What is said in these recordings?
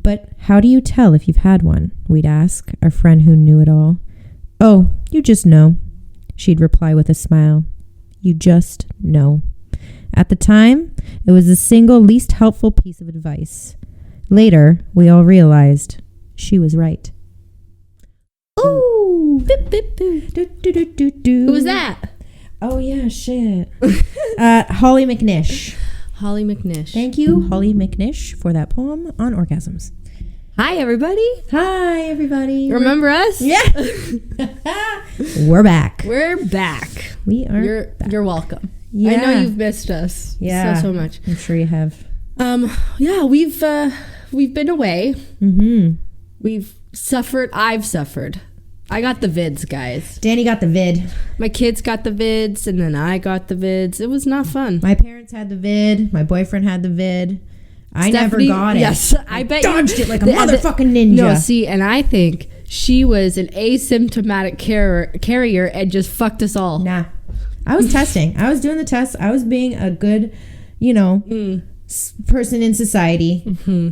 But how do you tell if you've had one? We'd ask our friend who knew it all. Oh, you just know, she'd reply with a smile. You just know. At the time, it was the single least helpful piece of advice. Later, we all realized she was right. Ooh! Boop, boop, boop. Do, do, do, do, do. Who was that? Oh, yeah, shit. Hollie McNish. Hollie McNish. Thank you, Hollie McNish, for that poem on orgasms. Hi, everybody. Hi, everybody. Remember us? Yeah. We're back. We're back. We are back. You're welcome. Yeah. I know you've missed us so much. I'm sure you have. Yeah, we've been away. Mm-hmm. We've suffered. I've suffered. I got the vids, guys. Danny got the vid. My kids got the vids, and then I got the vids. It was not fun. My parents had the vid. My boyfriend had the vid. I never got it. Yes, I bet dodged it like a motherfucking ninja. No, see, and I think she was an asymptomatic carrier and just fucked us all. Nah. I was testing. I was doing the test. I was being a good, person in society. Mm-hmm.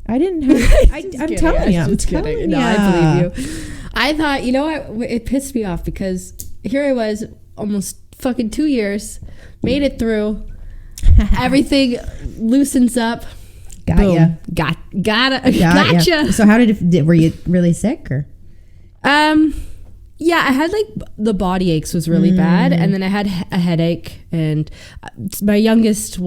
I didn't have... I'm telling you. I'm telling you. No, I believe you. I thought, you know what? It pissed me off because here I was almost fucking 2 years, made it through. Everything loosens up. Gotcha. Gotcha. So how were you really sick or? Yeah, I had the body aches was really bad, and then I had a headache, and my youngest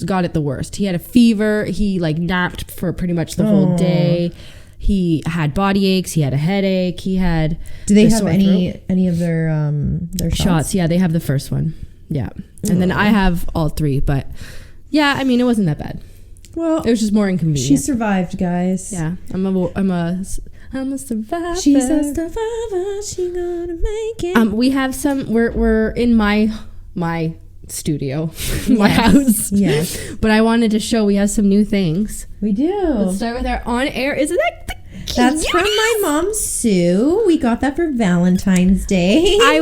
got it the worst. He had a fever. He napped for pretty much the whole day. He had body aches. He had a headache. He had. Do they have any of their shots? Yeah, they have the first one. Yeah, and then I have all three. But yeah, I mean, it wasn't that bad. Well, it was just more inconvenient. She survived, guys. Yeah, I'm a survivor. She's a survivor. She gonna make it. We have some. We're in my studio, my house. Yes. But I wanted to show we have some new things. We do. Let's start with our on air. Isn't that the That's from my mom, Sue. We got that for Valentine's Day. I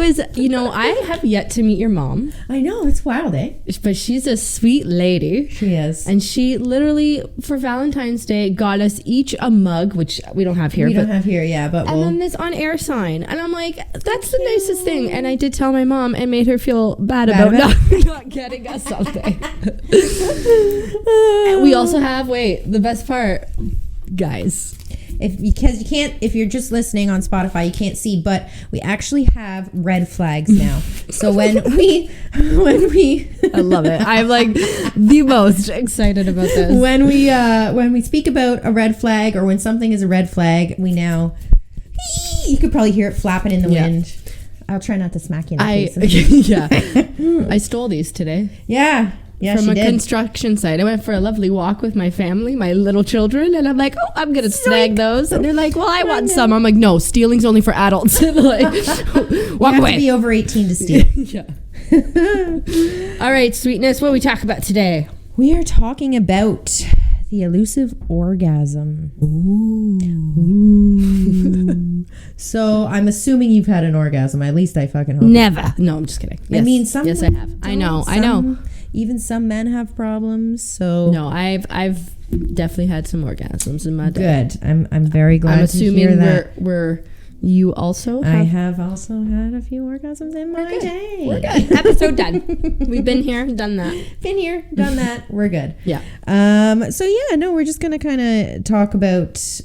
have yet to meet your mom. I know, it's wild, eh? But she's a sweet lady. She is. And she literally, for Valentine's Day, got us each a mug, which we don't have here. We don't have here, yeah. And then this on-air sign. And I'm like, that's the nicest thing. And I did tell my mom and made her feel bad about not getting us something. And we also have, the best part, guys. Because you can't, if you're just listening on Spotify, you can't see, but we actually have red flags now. So when we I love it. I'm the most excited about this. When we speak about a red flag, or when something is a red flag, we now, you could probably hear it flapping in the wind. I'll try not to smack you in the face. Yeah. I stole these today. Yeah. Yeah, from a construction site. I went for a lovely walk with my family, my little children, and I'm like, I'm going to snag those. And they're like, well, I want some. I'm like, no, stealing's only for adults. Walk away. You have to be over 18 to steal. Yeah. All right, sweetness, what we talk about today? We are talking about the elusive orgasm. Ooh. So I'm assuming you've had an orgasm. At least I fucking hope. Never. No, I'm just kidding. Yes. I mean, some. Yes, I have. I know. Even some men have problems. So no, I've definitely had some orgasms in my day. Good. I'm very glad to hear that. We're you also. I have also had a few orgasms in my day. We're good. Episode done. We've been here, done that. Been here, done that. We're good. Yeah. So yeah, no, we're just gonna kind of talk about.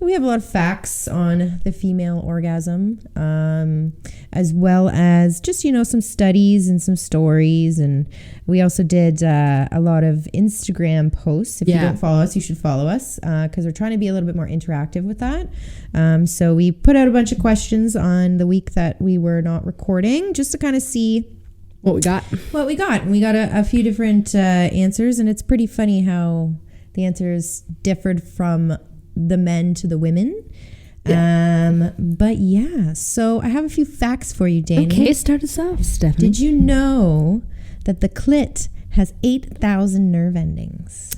We have a lot of facts on the female orgasm, as well as just, some studies and some stories. And we also did a lot of Instagram posts. If you don't follow us, you should follow us, because we're trying to be a little bit more interactive with that. So we put out a bunch of questions on the week that we were not recording, just to kind of see what we got. And we got a few different answers, and it's pretty funny how the answers differed from the men to the women. But yeah, so I have a few facts for you, Dana. Okay, start us off, Stephanie. Did you know that the clit has 8,000 nerve endings?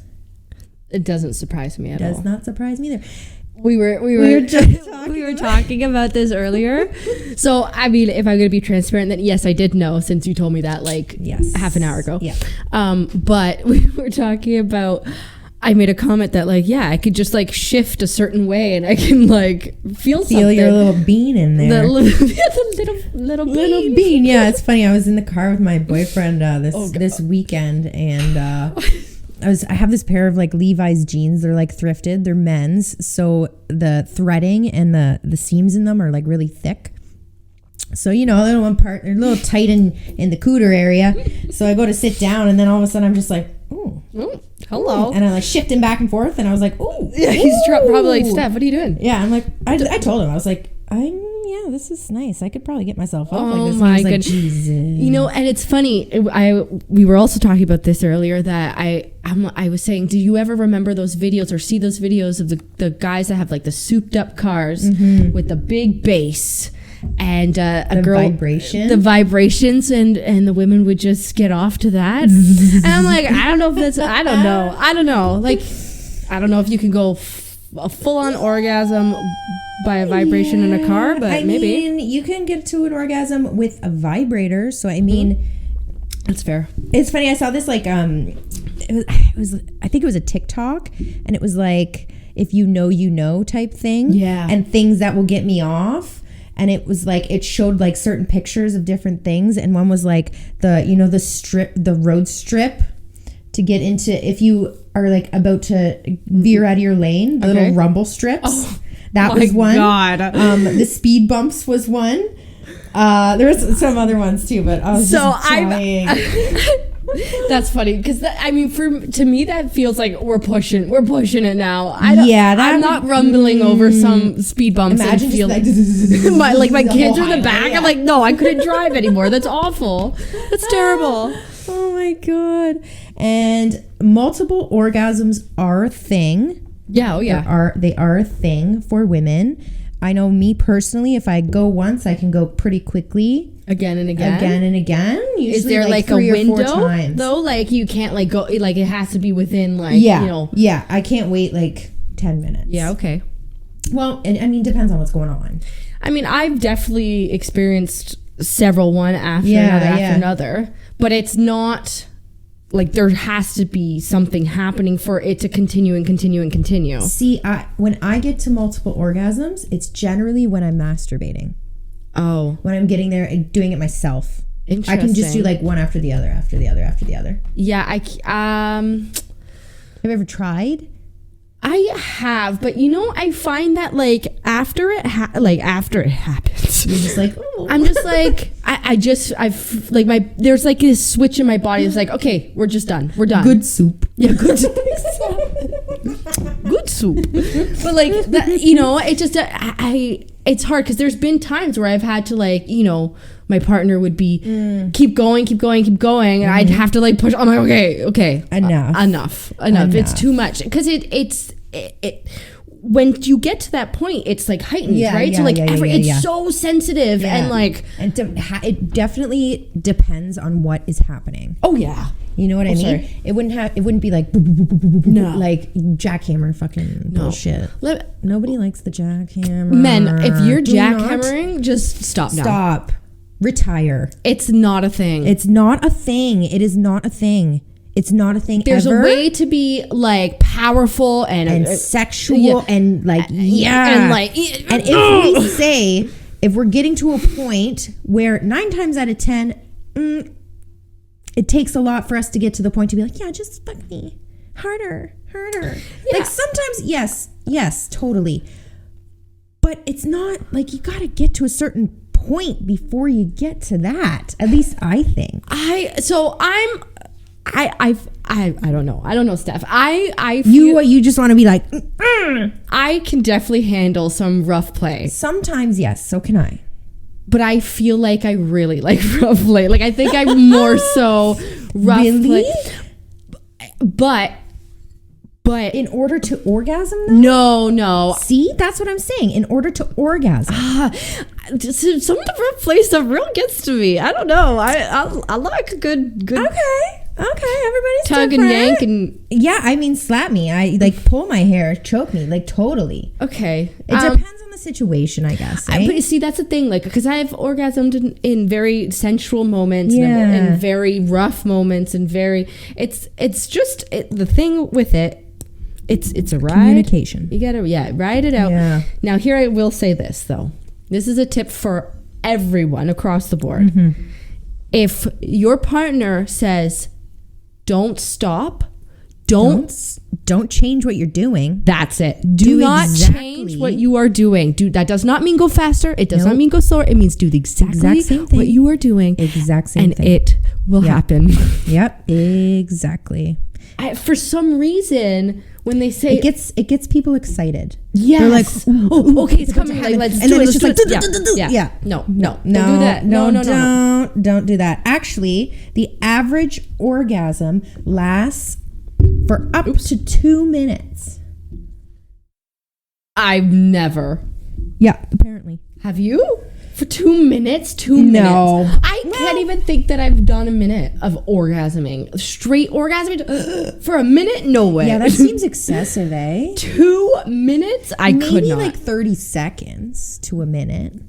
It doesn't surprise me at all. Does not surprise me either. We were talking about this earlier. So, I mean, if I'm going to be transparent, then yes, I did know, since you told me that half an hour ago. Yeah. But we were talking about I made a comment that like, yeah, I could just like shift a certain way and I can like feel something. your little bean in there. The little bean. Yeah, it's funny. I was in the car with my boyfriend this weekend, and I have this pair of like Levi's jeans. They're like thrifted. They're men's, so the threading and the seams in them are like really thick. So, you know, a little one part, they're a little tight in the cooter area. So I go to sit down, and then all of a sudden I'm just like, ooh. Hello. And I'm like shifting back and forth, and I was like, ooh. Yeah, he's probably like, Steph, what are you doing? Yeah, I'm like, I told him, I was like, this is nice. I could probably get myself off like this. My goodness. like, Jesus. You know, and it's funny. We were also talking about this earlier, that I was saying, do you ever remember those videos or see those videos of the guys that have like the souped up cars with the big bass? And the vibrations, and the women would just get off to that. And I'm like, I don't know. Like, I don't know if you can go a full-on orgasm by a vibration in a car, but maybe. I mean, you can get to an orgasm with a vibrator. So I mean, that's fair. It's funny. I saw this like it was I think it was a TikTok, and it was like, if you know type thing. Yeah. And things that will get me off. And it was like, it showed like certain pictures of different things. And one was like the road strip to get into, if you are like about to veer out of your lane, the little rumble strips. Oh, that was one. God. The speed bumps was one. There was some other ones too, but I was just trying. That's funny, because to me that feels like we're pushing it now. I'm not rumbling over some speed bumps. Imagine and feel like my kids are in the back. I'm like, no, I couldn't drive anymore. That's awful. That's terrible. Oh my God. And multiple orgasms are a thing. Yeah. Oh yeah. They are a thing for women. I know me personally, if I go once, I can go pretty quickly. Again and again. Usually, is there like a window though? Like you can't like go, like it has to be within like, you know. Yeah, I can't wait like 10 minutes. Yeah, okay. Well, I mean, depends on what's going on. I mean, I've definitely experienced several, one after another, but it's not like there has to be something happening for it to continue and continue and continue. See, when I get to multiple orgasms, it's generally when I'm masturbating. Oh. When I'm getting there and doing it myself. Interesting. I can just do like one after the other, after the other, after the other. Yeah, Have you ever tried? I have, but you know, I find that like after it happens, you're just like, oh. I'm just like, I've like there's like this switch in my body. It's like, okay, we're just done. We're done. Good soup. Yeah, good soup. Good soup. But like that, you know, it just it's hard because there's been times where I've had to like, you know, my partner would be keep going, and I'd have to like push. I'm like, okay, enough. It's too much because it's when you get to that point, it's like heightened, right? So like it's so sensitive and like, and it definitely depends on what is happening. Oh yeah. You know what I mean? Sorry. It wouldn't be like like jackhammer fucking bullshit. Nobody likes the jackhammer. Men, if you're jackhammering, just stop now. Stop. Retire. It's not a thing. It's not a thing. It is not a thing. It's not a thing. There's a way to be like powerful and sexual and like and if we're getting to a point where 9 times out of 10 it takes a lot for us to get to the point to be like, yeah, just fuck me harder. Yeah. Like sometimes yes, totally, but it's not like you got to get to a certain point before you get to that. At least I think. I don't know, Steph. I feel, you just want to be like, I can definitely handle some rough play. Sometimes, yes, so can I. But I feel like I really like rough play. Like I think I'm more so rough play. But in order to orgasm though? No. See, that's what I'm saying. In order to orgasm. Some of the rough play stuff really gets to me. I don't know. I like a good Okay, everybody's tug different. And yank and I mean slap me. I like pull my hair, choke me, like totally. Okay. It depends on the situation, I guess. But see, that's the thing, like, because I've orgasmed in very sensual moments and very rough moments and it's just the thing with it it's a ride. Communication. You gotta ride it out. Yeah. Now here I will say this though. This is a tip for everyone across the board. Mm-hmm. If your partner says, "Don't stop," don't change what you're doing. That's it. Do not change what you are doing. That does not mean go faster. It does not mean go slower. It means do the exact same thing what you are doing. Exact same thing. And it will happen. Yep. Exactly. For some reason, when they say it gets people excited. Yes. They're like, oh, okay, it's coming. Like, let's do it. It's just like, yeah. No. Don't do that. No. Don't do that. Actually, the average orgasm lasts for up to 2 minutes. I've never. Yeah, apparently. Have you? For 2 minutes? 2 minutes? No. I can't even think that I've done a minute of orgasming. Straight orgasming? For a minute? No way. Yeah, that seems excessive, eh? 2 minutes? I could not. Maybe like 30 seconds to a minute.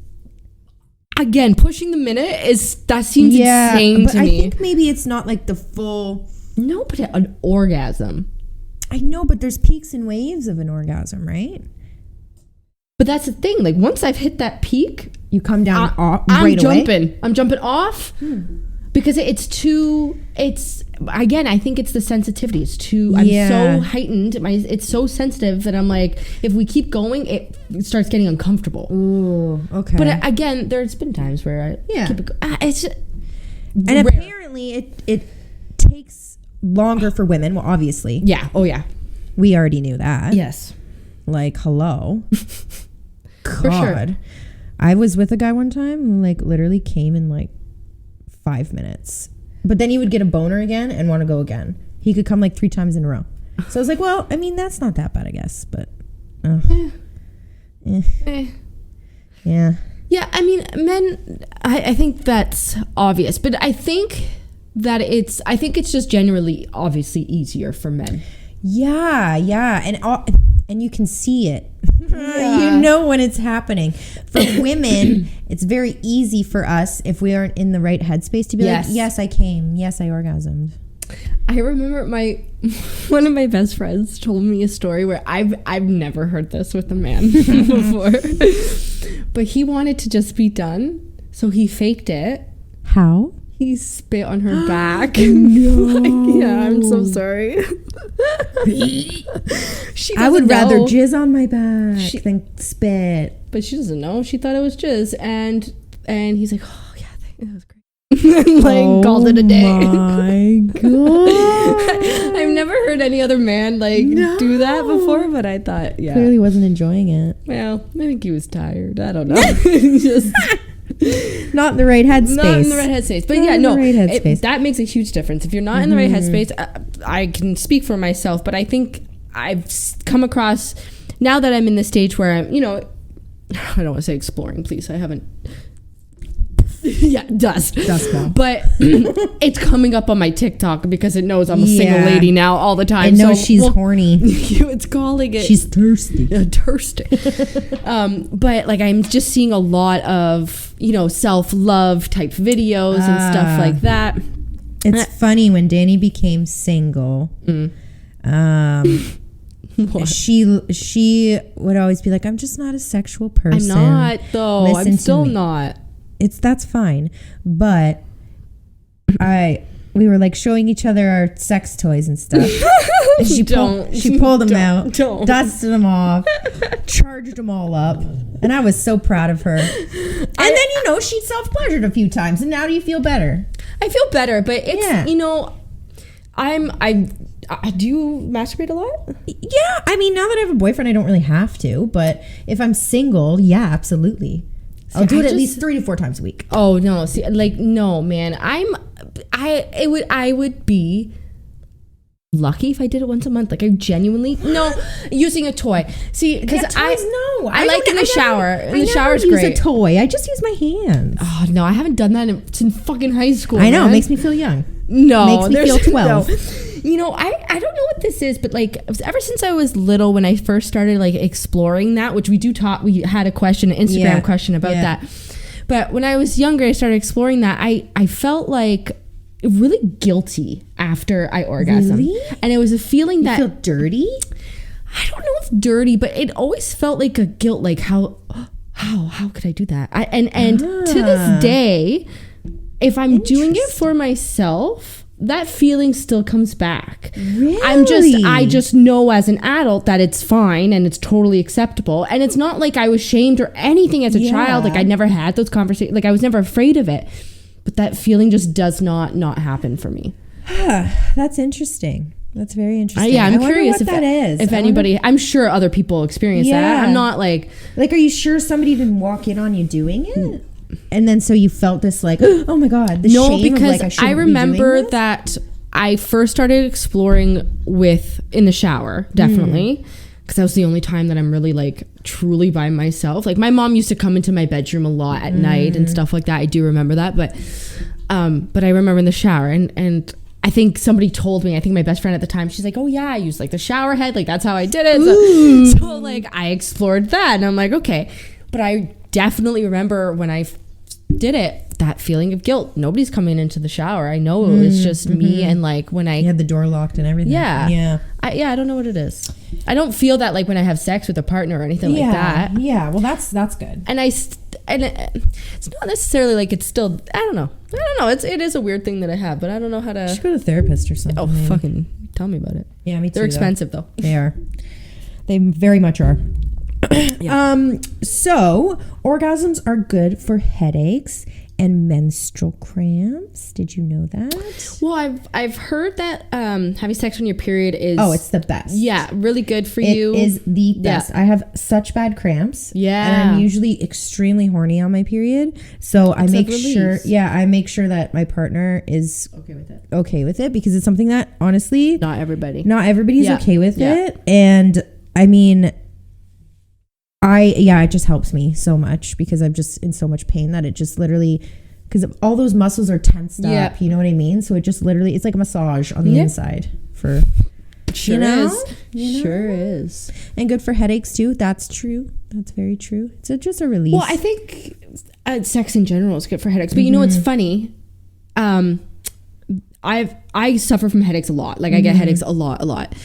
Again, pushing the minute seems insane to me. I think maybe it's not like the full... No, but an orgasm. I know, but there's peaks and waves of an orgasm, right? But that's the thing. Like, once I've hit that peak... You come down I'm jumping. I'm jumping off because it's again, I think it's the sensitivity. It's I'm so heightened. It's so sensitive that I'm like, if we keep going, it starts getting uncomfortable. Ooh, okay. But again, there's been times where I keep it it's just and rare. Apparently it takes longer for women. Well, obviously. Yeah. Oh, yeah. We already knew that. Yes. Like, hello. God. For sure. I was with a guy one time who like literally came in like 5 minutes. But then he would get a boner again and want to go again. He could come like 3 times in a row. So I was like, well, I mean, that's not that bad, I guess. But yeah. Yeah, I mean, men, I think that's obvious. But I think it's just generally obviously easier for men. Yeah. And you can see it. You know when it's happening. For women, it's very easy for us if we aren't in the right headspace to be like, yes, I came. Yes, I orgasmed. I remember one of my best friends told me a story where I've never heard this with a man before. But he wanted to just be done, so he faked it. How? He spit on her back. No. Yeah, I'm so sorry. I would rather jizz on my back than spit. But she doesn't know. She thought it was jizz. And he's like, oh, yeah, that was great. Called it a day. Oh, my God. I've never heard any other man, do that before, but I thought, yeah. Clearly wasn't enjoying it. Well, I think he was tired. I don't know. Just... Not in the right headspace. Not in the right headspace. But that makes a huge difference. If you're not in the right headspace, I can speak for myself, but I think I've come across, now that I'm in the stage where I'm, I don't want to say exploring, please. I haven't. Yeah, dust ball. But it's coming up on my TikTok because it knows I'm a single lady now all the time. It knows she's horny. It's calling it. She's thirsty. Thirsty. But I'm just seeing a lot of, self-love type videos and stuff like that. It's funny when Danny became single. She would always be like, I'm just not a sexual person. I'm not, though. I'm still not. That's fine, but we were showing each other our sex toys and stuff. And she pulled them out, dusted them off, charged them all up, and I was so proud of her. And then she self-pleasured a few times, and now do you feel better? I feel better, but it's do you masturbate a lot? Yeah, I mean, now that I have a boyfriend, I don't really have to, but if I'm single, yeah, absolutely. I'll do it at least 3 to 4 times a week. Oh no! See, no, man. I would be lucky if I did it once a month. I genuinely using a toy. See, because I like in the shower. In the shower is great. I use a toy. I just use my hands. Oh no, I haven't done that since fucking high school. I know. It makes me feel young. No, makes me feel 12. No. I don't know what this is, but ever since I was little, when I first started exploring that, which we had a question, an Instagram question about that. But when I was younger, I started exploring that. I felt really guilty after I orgasmed. Really? And it was a feeling that... You feel dirty? I don't know if dirty, but it always felt like a guilt, like how could I do that? And to this day, if I'm doing it for myself, that feeling still comes back. Really? I just know as an adult that it's fine and it's totally acceptable. And it's not like I was shamed or anything as a child. Like I never had those conversations. Like I was never afraid of it. But that feeling just does not happen for me. That's interesting. That's very interesting. I'm curious what that is. If anybody, I'm sure other people experience that. I'm not like, are you sure somebody didn't walk in on you doing it? And then so you felt this like, oh my God, the shame because of like, I remember that I first started exploring in the shower, definitely. Because that was the only time that I'm really like truly by myself. Like my mom used to come into my bedroom a lot at night and stuff like that. I do remember that. But I remember in the shower and I think somebody told me, I think my best friend at the time, she's like, oh yeah, I used like the shower head. Like that's how I did it. So like I explored that and I'm like, okay. But I definitely remember when I did it, that feeling of guilt. Nobody's coming into the shower. I know it's just me. And like when I had the door locked and everything. Yeah. I don't know what it is. I don't feel that like when I have sex with a partner or anything like that. Yeah. Well, that's good. And it's not necessarily like it's still, I don't know. It is a weird thing that I have, but I don't know how to. You should go to a therapist or something. Oh, fucking tell me about it. Yeah, me too. They're expensive though. They are. They very much are. So orgasms are good for headaches and menstrual cramps. Did you know that? Well, I've heard that having sex on your period is it's the best. Yeah, really good for you. It is the best. I have such bad cramps. Yeah. And I'm usually extremely horny on my period. So I make sure that my partner is okay with it because it's something that honestly not everybody's okay with it. And I mean it just helps me so much because I'm just in so much pain that it just literally, because all those muscles are tensed up, you know what I mean? So it just literally, it's like a massage on the inside for, sure is. And good for headaches too. That's true. That's very true. It's just a release. Well, I think sex in general is good for headaches, but you know, it's funny. I suffer from headaches a lot. Like I get headaches a lot.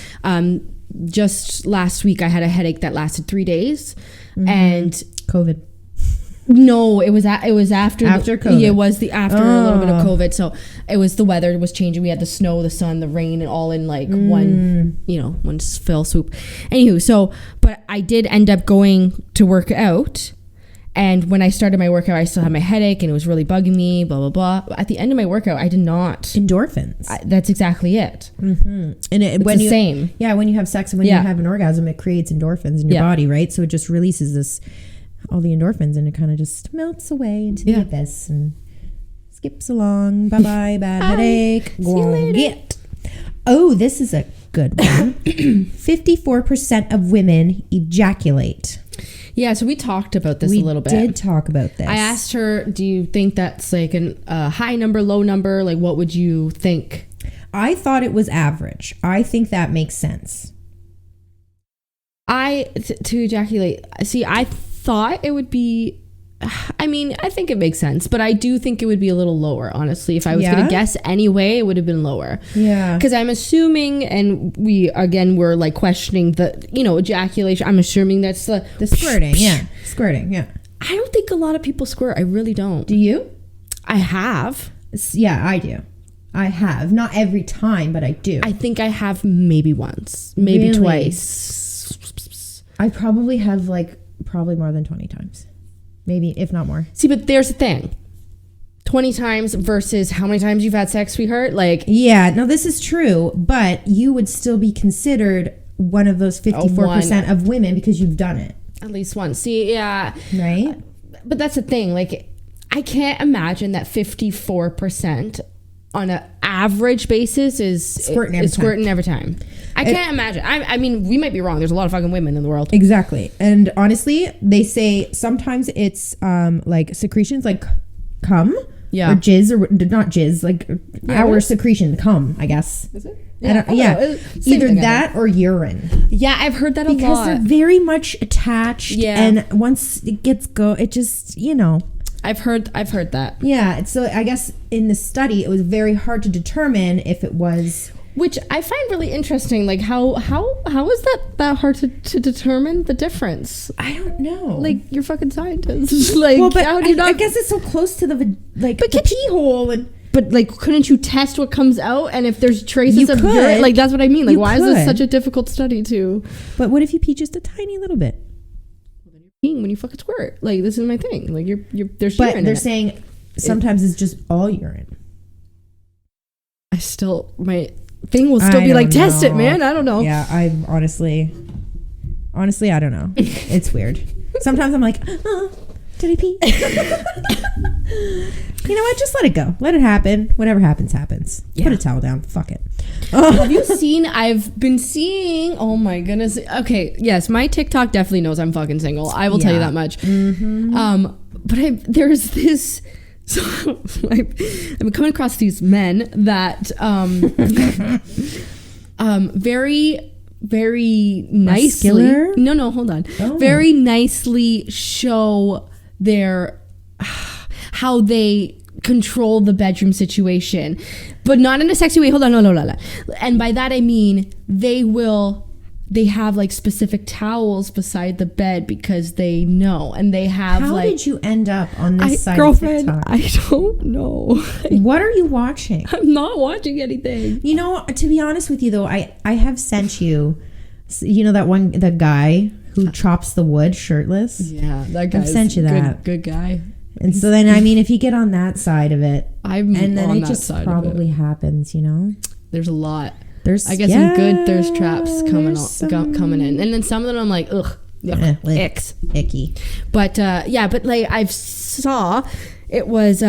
Just last week I had a headache that lasted 3 days and COVID. No, it was after COVID. It was after a little bit of COVID. So it was the weather was changing. We had the snow, the sun, the rain, and all in like one fell swoop. Anywho, but I did end up going to work out. And when I started my workout, I still had my headache and it was really bugging me, blah, blah, blah. But at the end of my workout, I did not. Endorphins. That's exactly it. Mm-hmm. And it's the same. Yeah, when you have sex and when you have an orgasm, it creates endorphins in your body, right? So it just releases all the endorphins and it kind of just melts away into the abyss and skips along. Bye-bye, bad headache. See you later. Oh, this is a good one. 54% of women ejaculate. Yeah, so we talked about this a little bit. We did talk about this. I asked her, do you think that's like a high number, low number? Like, what would you think? I thought it was average. I think that makes sense. To ejaculate. See, I thought it would be... I mean, I think it makes sense, but I do think it would be a little lower, honestly. If I was going to guess anyway, it would have been lower. Yeah. Because I'm assuming, and we're like questioning the, ejaculation. I'm assuming that's the squirting. Squirting. Yeah. I don't think a lot of people squirt. I really don't. Do you? I have. Yeah, I do. I have. Not every time, but I do. I think I have maybe once, maybe twice. I probably have probably more than 20 times. Maybe, if not more. See, but there's the thing. 20 times versus how many times you've had sex, sweetheart? Yeah, no, this is true. But you would still be considered one of those 54% of women because you've done it. At least once. See, yeah. Right? But that's the thing. I can't imagine that 54% on an average basis is squirting every time. I can't imagine. I mean, we might be wrong. There's a lot of fucking women in the world. Exactly. And honestly, they say sometimes it's secretions like cum or jizz or not jizz, our secretion cum, I guess. Is it? Either that or urine. Yeah, I've heard that a lot. Because they're very much attached. Yeah. And once it gets it just, I've heard that. Yeah. So I guess in the study, it was very hard to determine if it was Which I find really interesting. Like how is that hard to determine the difference? I don't know. Like you're fucking scientists. Like well, but how do you not? I guess it's so close to the pee hole and. But like, couldn't you test what comes out? And if there's traces You of could. urine, like that's what I mean. Like, You why is this could. such a difficult study to? But what if you pee just a tiny little bit? Peeing when you fucking squirt. Like this is my thing. Like you're there's But urine. they're in it. saying sometimes it's just all urine. My thing will still be like, test it, man. I don't know. Yeah, I honestly, I don't know. It's weird. Sometimes I'm like, oh, did I pee? You know what? Just let it go. Let it happen. Whatever happens, happens. Yeah. Put a towel down. Fuck it. Have you seen? I've been seeing. Oh my goodness. Okay. Yes, my TikTok definitely knows I'm fucking single. I will tell you that much. Mm-hmm. But there's this. So I'm coming across these men that very very nicely. Muscular? No, hold on. Oh. Very nicely show their how they control the bedroom situation, but not in a sexy way. Hold on, no. And by that I mean they have like specific towels beside the bed because they know, and they have How like. did you end up on this side Girlfriend, of TikTok? I don't know. What are you watching? I'm not watching anything. You know, to be honest with you though, I have sent you, you know, the guy who chops the wood shirtless. Yeah, that guy. I've sent you that. Good guy. And so then, I mean, if you get on that side of it, I'm and then on it that just side probably of it. happens, you know. There's a lot. There's, I guess some good thirst traps coming in, and then some of them I'm like, ugh, icks, icky. But but like I saw, it was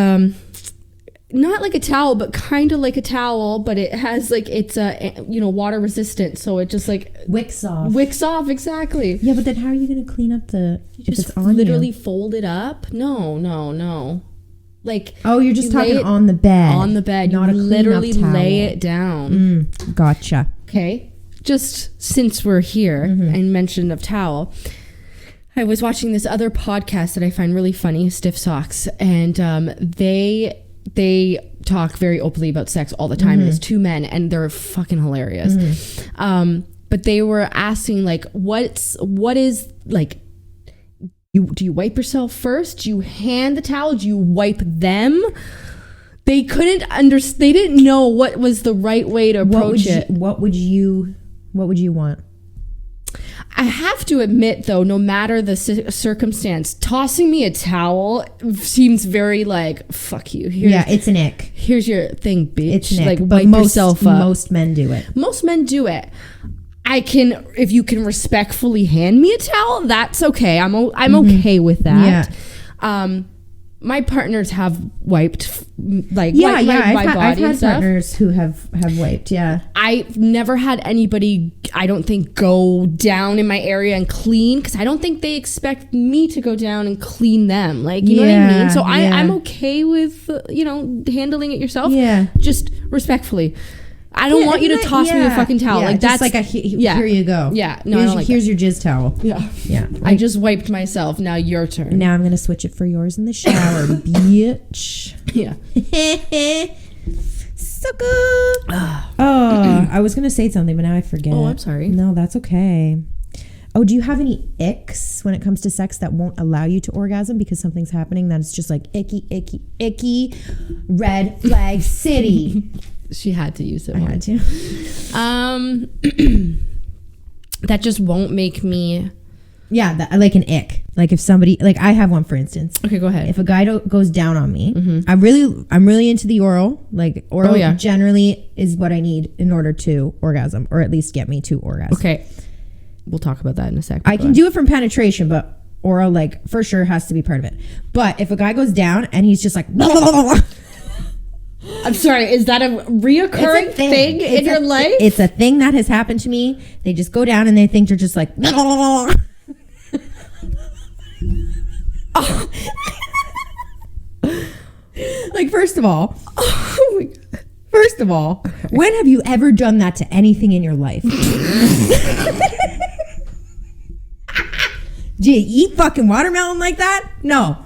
not like a towel, but kind of like a towel, but it has like it's water resistant, so it just like Wicks off. Exactly. Yeah, but then how are you going to clean up the? You if just it's on literally you? fold it up. No. Like Oh, you're just talking it on the bed. on the bed. Not You a literally clean-up towel. lay it down. Gotcha. Okay. Just since we're here and mentioned of towel, I was watching this other podcast that I find really funny, Stiff Socks, and they talk very openly about sex all the time. And it's two men, and they're fucking hilarious. But they were asking like, what is like. Do you wipe yourself first? Do you hand the towel? Do you wipe them? They couldn't understand. They didn't know what was the right way to approach it. What would you want? I have to admit, though, no matter the circumstance, tossing me a towel seems very like, fuck you. It's an ick. Here's your thing, bitch. It's an ick. Like, But wipe yourself up. Most men do it. Most men do it. If you can respectfully hand me a towel, that's okay. I'm okay with that. Yeah. My partners have wiped my I've body and had stuff. partners who have wiped. Yeah. I've never had anybody, I don't think, go down in my area and clean, because I don't think they expect me to go down and clean them. Like, you know what I mean? So I'm okay with, handling it yourself. Yeah. Just respectfully. I don't want you to toss me a fucking towel. Yeah, like just that's like here you go. Yeah. No, I don't like here's your jizz towel. Yeah. Yeah. I just wiped myself. Now your turn. Now I'm gonna switch it for yours in the shower, bitch. Yeah. Sucker. Oh, I was gonna say something, but now I forget. Oh, I'm sorry. No, that's okay. Oh, do you have any icks when it comes to sex that won't allow you to orgasm because something's happening that is just like icky, red flag city? She had to use it. I had to. That just won't make me. Yeah, like an ick. Like if somebody, like I have one for instance. Okay, go ahead. If a guy goes down on me, I'm really into the oral. Like oral generally is what I need in order to orgasm, or at least get me to orgasm. Okay, we'll talk about that in a sec. I can do it from penetration, but oral, like for sure, has to be part of it. But if a guy goes down and he's just like, I'm sorry, is that a reoccurring thing in your life? It's a thing that has happened to me. They just go down and they think they're just like, like first of all, when have you ever done that to anything in your life? Do you eat fucking watermelon like that? No,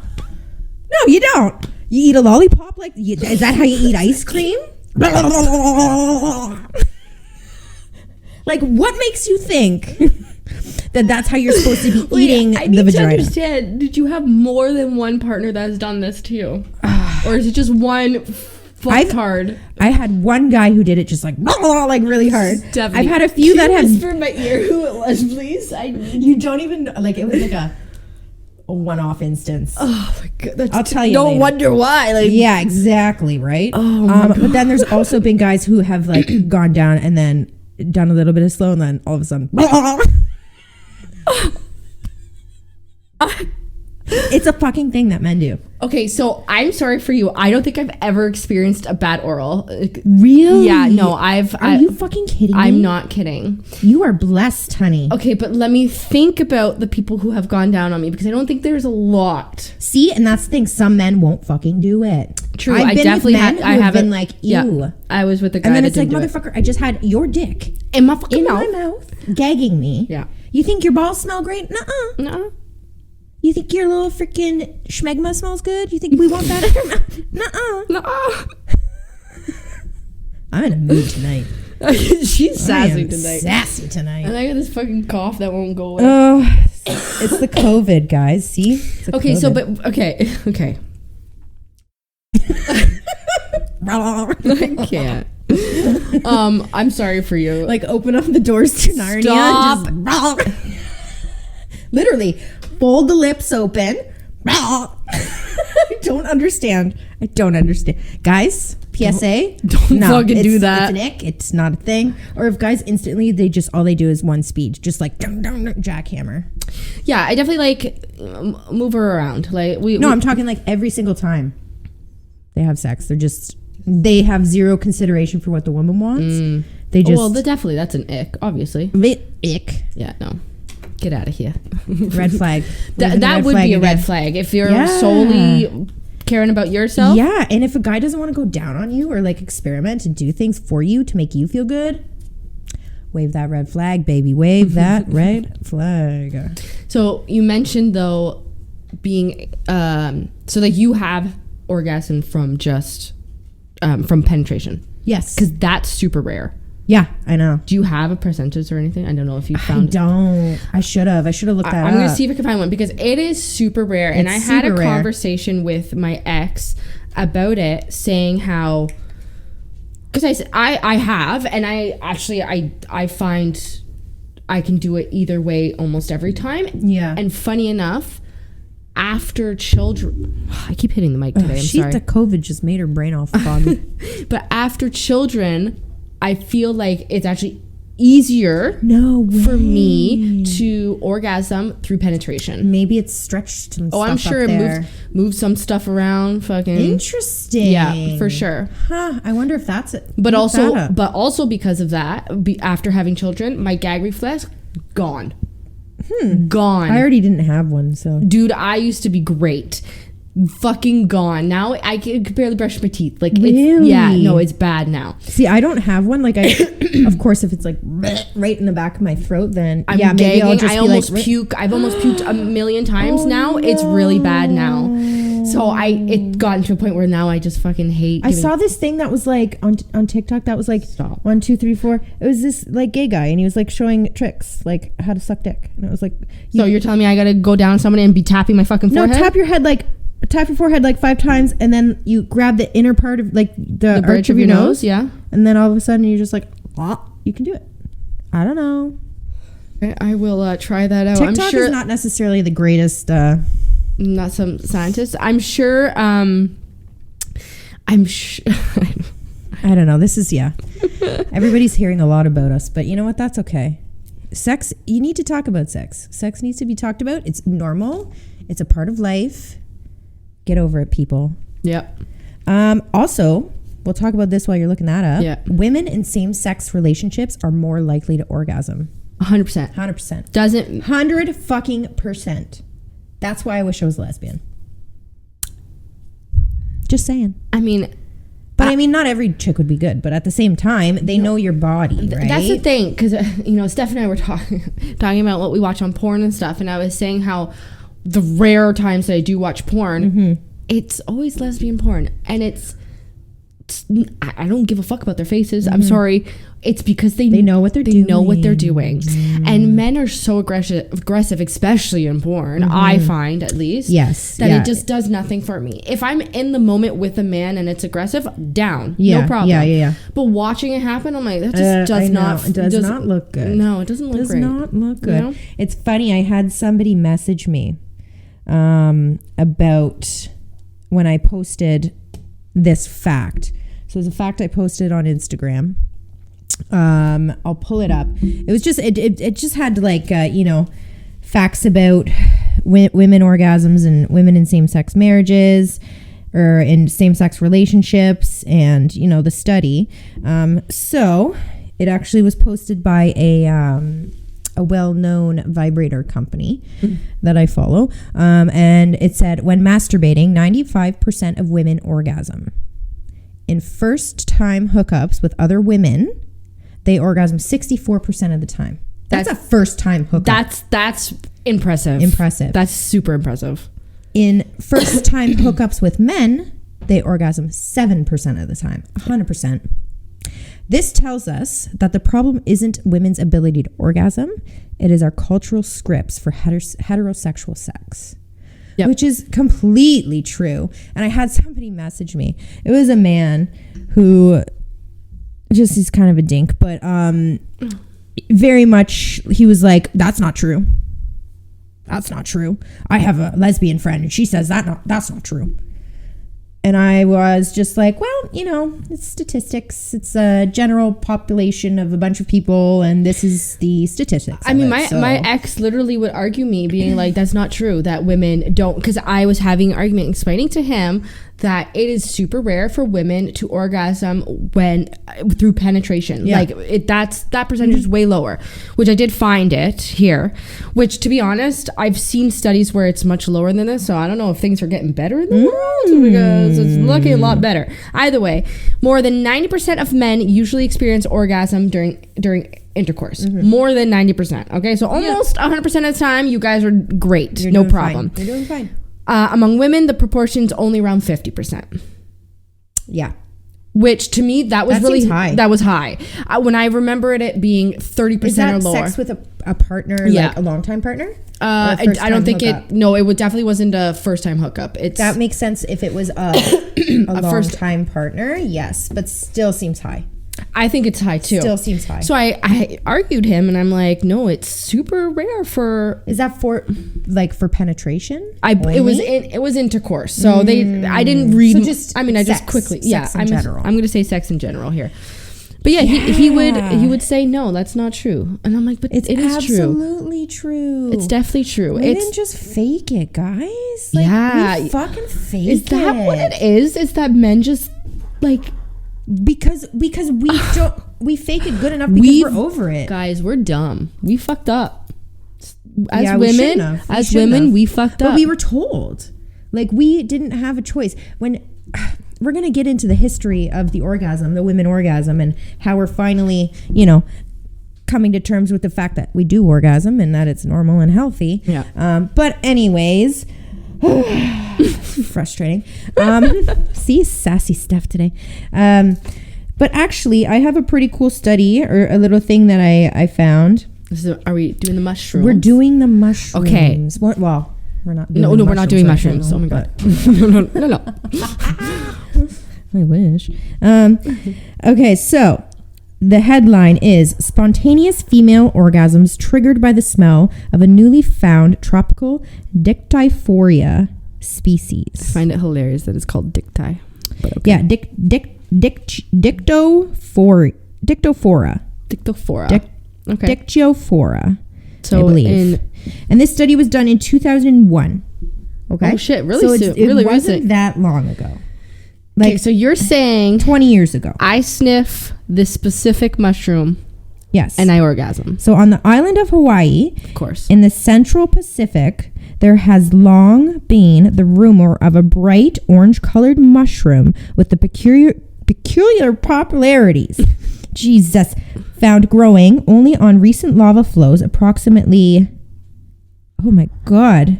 you don't. You eat a lollipop is that how you eat ice cream? Like, what makes you think that that's how you're supposed to be eating I the need vagina? to understand, did you have more than one partner that has done this to you? Or is it just one fucktard? I had one guy who did it just like really hard. Stephanie, I've had a few that have. whisper in my ear who it was, please? You don't even know. Like, it was like a one-off instance. Oh my god! I'll tell you. No later. wonder why. Like, Yeah, exactly. Right. Oh my God. But then there's also been guys who have like gone down and then done a little bit of slow, and then all of a sudden. It's a fucking thing that men do. Okay, so I'm sorry for you. I don't think I've ever experienced a bad oral. Really? Yeah, no, Are you fucking kidding me? I'm not kidding. You are blessed, honey. Okay, but let me think about the people who have gone down on me, because I don't think there's a lot. See, and that's the thing. Some men won't fucking do it. True, I've I been definitely with men have. who I have haven't been like, ew. Yeah, I was with a guy And then that it's like, didn't do it. motherfucker, I just had your dick In my fucking in mouth. my mouth, gagging me. Yeah. You think your balls smell great? Nuh-uh. No. You think your little freaking schmegma smells good? You think we want that in your mouth? Nuh-uh. No. I'm in a mood tonight. She's sassy I am tonight. sassy tonight. And I got this fucking cough that won't go away. Oh, it's the COVID, guys. See? It's the Okay, so COVID. but okay. I can't. I'm sorry for you. Like, open up the doors to Narnia. Stop. And just, literally, fold the lips open. I don't understand. Guys, PSA. Don't fucking do that. It's an ick. It's not a thing. Or if guys instantly, all they do is one speed. Just like, jackhammer. Yeah, I definitely like move her around. Like I'm talking like every single time they have sex. They have zero consideration for what the woman wants. They just. Well, that's an ick, obviously. Ick. Yeah, no. Get out of here. Red flag. That would be a red flag if you're solely caring about yourself. Yeah, and if a guy doesn't want to go down on you or like experiment and do things for you to make you feel good, wave that red flag, baby. Wave that red flag. So you mentioned though being so like you have orgasm from just from penetration. Yes. Because that's super rare. Yeah, I know. Do you have a percentage or anything? I don't know if you found. I don't. I should have looked that up. I'm going to see if I can find one because it is super rare. And I had a conversation with my ex about it, saying how, because I said I have, and I find I can do it either way almost every time. Yeah. And funny enough, after children, I keep hitting the mic today. I'm sorry. The COVID just made her brain all foggy. But after children, I feel like it's actually easier for me to orgasm through penetration. Maybe it's stretched some stuff I'm sure it moved some stuff around. Fucking interesting. Yeah, for sure. Huh. I wonder if that's it. But also because of that, after having children, my gag reflex gone. Gone. I already didn't have one, so. Dude, I used to be great. Fucking gone. Now I can barely brush my teeth. Like, really? It's bad now. See, I don't have one. Like, of course, if it's like right in the back of my throat, then I'm maybe gagging. I'll just I be almost like, puke. I've almost puked a million times now. No. It's really bad now. So it gotten to a point where now I just fucking hate. I saw this thing that was like on TikTok that was like Stop. 1, 2, 3, 4. It was this like gay guy and he was like showing tricks like how to suck dick, and it was like. So you're telling me I gotta go down on somebody and be tapping my fucking forehead? No, tap your forehead like 5 times, and then you grab the inner part of like the bridge of your nose. Yeah. And then all of a sudden you're just like, you can do it. I don't know. I will try that out. TikTok I'm sure is not necessarily the greatest. Not some scientist. I'm sure. I'm sure. I don't know. This is everybody's hearing a lot about us, but you know what? That's okay. Sex. You need to talk about sex. Sex needs to be talked about. It's normal. It's a part of life. Get over it, people. Yep. Also, we'll talk about this while you're looking that up. Yeah. Women in same-sex relationships are more likely to orgasm. 100%. 100%. Doesn't 100%. That's why I wish I was a lesbian. Just saying. I mean, but I mean, not every chick would be good. But at the same time, they know your body, right? That's the thing, because Steph and I were talking about what we watch on porn and stuff, and I was saying how the rare times that I do watch porn, it's always lesbian porn, and it's I don't give a fuck about their faces. I'm sorry. It's because they know what they're doing. They know what they're doing. And men are so aggressive, especially in porn, I find at least. Yes. That it just does nothing for me. If I'm in the moment with a man and it's aggressive, down. No problem. Yeah. But watching it happen, I'm like, that just does not. It does not look good. No, it doesn't look great. It does not look good. You know? It's funny. I had somebody message me about when I posted this fact. So it's a fact I posted on Instagram. I'll pull it up. It was just it just had like facts about women orgasms and women in same-sex marriages or in same-sex relationships, and the study. So it actually was posted by a well-known vibrator company that I follow, and it said, when masturbating, 95% of women orgasm. In first-time hookups with other women, they orgasm 64% of the time. That's a first-time hookup. That's impressive. That's super impressive. In first-time hookups with men, they orgasm 7% of the time. 100%. This tells us that the problem isn't women's ability to orgasm. It is our cultural scripts for heterosexual sex. Yep. Which is completely true. And I had somebody message me. It was a man who just is kind of a dink, but very much, he was like, that's not true. That's not true. I have a lesbian friend and she says that's not true. And I was just like, well, it's statistics. It's a general population of a bunch of people, and this is the statistics. I mean, my ex literally would argue me, being like, that's not true, that women don't, because I was having an argument explaining to him that it is super rare for women to orgasm through penetration. Yeah. Like that percentage is way lower, which I did find it here, which, to be honest, I've seen studies where it's much lower than this. So I don't know if things are getting better in the world, because it's looking a lot better. Either way, more than 90% of men usually experience orgasm during intercourse. More than 90%. Okay. So almost 100% of the time, you guys are great. No problem. You're doing fine. Among women, the proportion's only around 50%. Yeah. Which, to me, that was really high. That was high. When I remembered it being 30% or lower. Sex with a partner, like a long-time partner? I don't think hookup? It definitely wasn't a first-time hookup. That makes sense if it was a long-time partner, yes, but still seems high. I think it's high too. Still seems high. So I argued him, and I'm like, no, it's super rare for. Is that for penetration? It was intercourse. So I didn't read. So just I just quickly. Sex in general. I'm going to say sex in general here. But he would say, no, that's not true, and I'm like, but it is absolutely true. It's definitely true. Women just fake it, guys. We fucking fake it. Is that what it is? Is that men just like. Because we don't, we fake it good enough because we're over it. Guys, we're dumb. We fucked up. As women, we fucked up. But we were told. Like, we didn't have a choice. When we're going to get into the history of the orgasm, the women orgasm, and how we're finally, coming to terms with the fact that we do orgasm and that it's normal and healthy. Yeah. But anyways, frustrating. See, sassy stuff today. But actually, I have a pretty cool study, or a little thing that I found. Are we doing the mushrooms? We're doing the mushrooms. Okay. Well, we're not doing we're not doing mushrooms. Oh my god. No. I wish. Okay, so the headline is Spontaneous Female Orgasms Triggered by the Smell of a Newly Found Tropical Dictyphoria Species. I find it hilarious that it's called dicty. Okay. Yeah, Dictyophora. Okay. Dictyophora, so I believe. And this study was done in 2001. Okay. Oh shit, really so soon. It wasn't that long ago. Like, so you're saying 20 years ago. I sniff this specific mushroom. Yes. And I orgasm. So on the island of Hawaii, of course, in the Central Pacific, there has long been the rumor of a bright orange-colored mushroom with the peculiar popularities. Jesus. Found growing only on recent lava flows approximately, oh my God,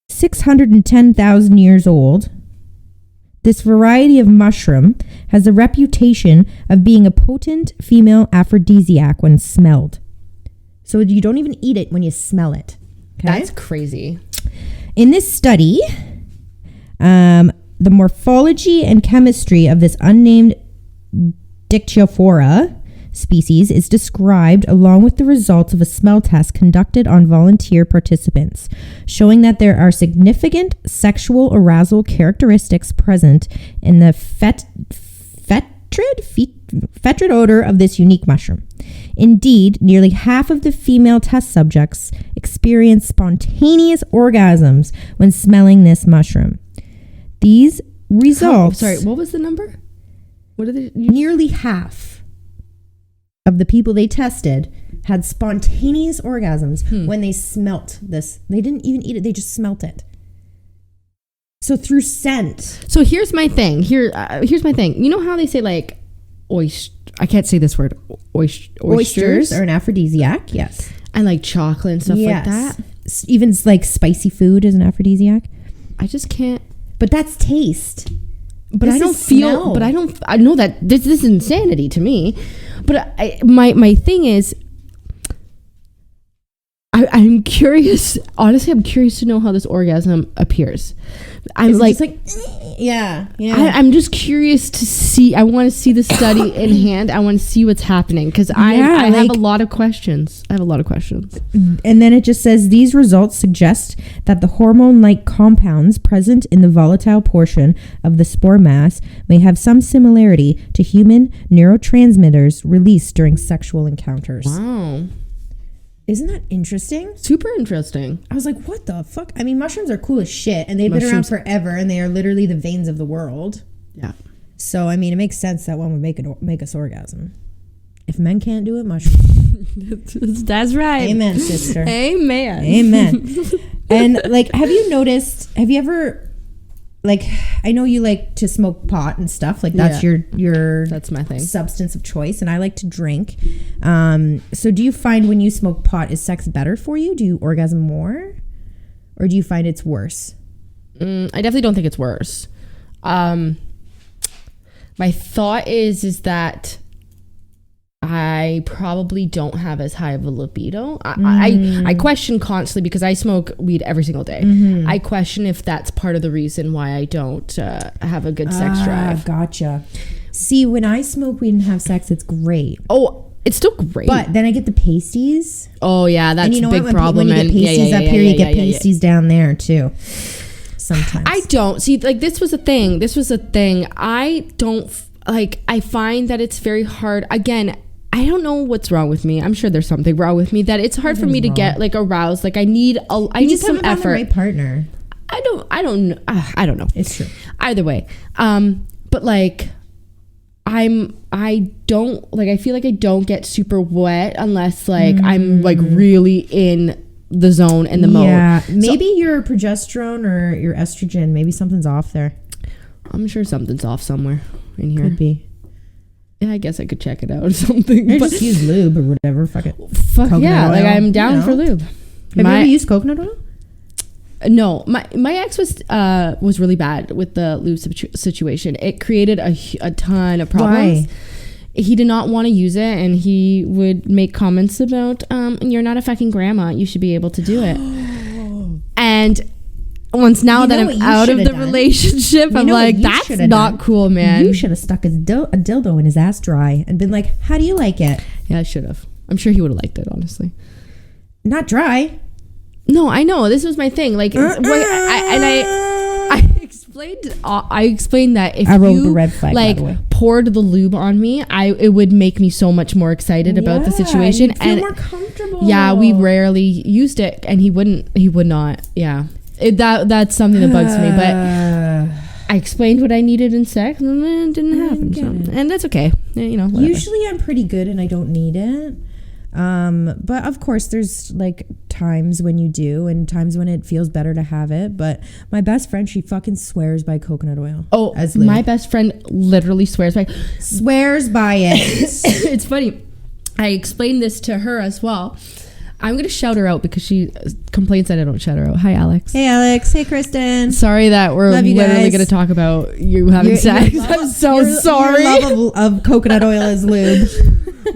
610,000 years old. This variety of mushroom has a reputation of being a potent female aphrodisiac when smelled. So you don't even eat it when you smell it. Okay? That's crazy. In this study, the morphology and chemistry of this unnamed Dictyophora species is described along with the results of a smell test conducted on volunteer participants, showing that there are significant sexual arousal characteristics present in the fetid odor of this unique mushroom. Indeed, nearly half of the female test subjects experienced spontaneous orgasms when smelling this mushroom. These results... Sorry, what was the number? What are they? Nearly half of the people they tested had spontaneous orgasms when they smelt this. They didn't even eat it. They just smelt it. So through scent. So here's my thing. Here's my thing. You know how they say like I can't say this word. Oysters are an aphrodisiac. Yes. And like chocolate and stuff like that. Even like spicy food is an aphrodisiac. I just can't. But that's taste. But I don't feel. But I know that this is insanity to me. But my thing is, I'm curious. Honestly, I'm curious to know how this orgasm appears. I'm I'm just curious to see. I want to see the study in hand. I want to see what's happening because I have a lot of questions. And then it just says these results suggest that the hormone-like compounds present in the volatile portion of the spore mass may have some similarity to human neurotransmitters released during sexual encounters. Wow. Isn't that interesting? Super interesting. I was like, what the fuck? I mean, mushrooms are cool as shit, and they've been around forever, and they are literally the veins of the world. Yeah. So, I mean, it makes sense that one would make us orgasm. If men can't do it, mushrooms. That's right. Amen, sister. Amen. And, like, have you ever... Like, I know you like to smoke pot and stuff. Like, that's your that's my thing. Substance of choice. And I like to drink. So do you find when you smoke pot, is sex better for you? Do you orgasm more? Or do you find it's worse? I definitely don't think it's worse. My thought is that I probably don't have as high of a libido. I question constantly because I smoke weed every single day. Mm-hmm. I question if that's part of the reason why I don't have a good sex drive. Gotcha. See, when I smoke weed and have sex, it's great. Oh, it's still great. But then I get the pasties. Oh, yeah, that's a big problem. When you get pasties up here, you get pasties down there, too. Sometimes. I don't. See, like, this was a thing. I don't, like, I find that it's very hard. Again, I don't know what's wrong with me. I'm sure there's something wrong with me that it's hard for me to get like aroused. Like I need some effort. The right partner. I don't know. It's true. Either way. But like I don't like, I feel like I don't get super wet unless like I'm like really in the zone and the mode. Yeah. Maybe your progesterone or your estrogen, maybe something's off there. I'm sure something's off somewhere in here. Could be. Yeah, I guess I could check it out or something. Or just use lube or whatever. Fuck it. Fuck yeah. Oil, like I'm down for lube. Have you ever used coconut oil? No. My ex was really bad with the lube situation. It created a ton of problems. Why? He did not want to use it, and he would make comments about, you're not a fucking grandma. You should be able to do it. And once now that I'm out of the relationship, I'm like, that's not cool, man. You should have stuck a dildo in his ass dry and been like, how do you like it? Yeah, I should have. I'm sure he would have liked it, honestly. Not dry. No, I know. This was my thing. Like, I explained that if you red flag, like poured the lube on me, it would make me so much more excited about the situation. You'd feel more comfortable. Yeah, we rarely used it, and he would not. Yeah. That's something that bugs me, but I explained what I needed in sex and it didn't happen. So. And that's okay. You know, whatever. Usually I'm pretty good and I don't need it. But of course there's like times when you do and times when it feels better to have it. But my best friend, she fucking swears by coconut oil. Oh, my best friend literally swears by it. It's funny. I explained this to her as well. I'm going to shout her out because she complains that I don't shout her out. Hi, Alex. Hey, Alex. Hey, Kristen. Sorry that we're Love you literally guys. going to talk about you having sex. I'm so sorry. Your love of coconut oil is lube.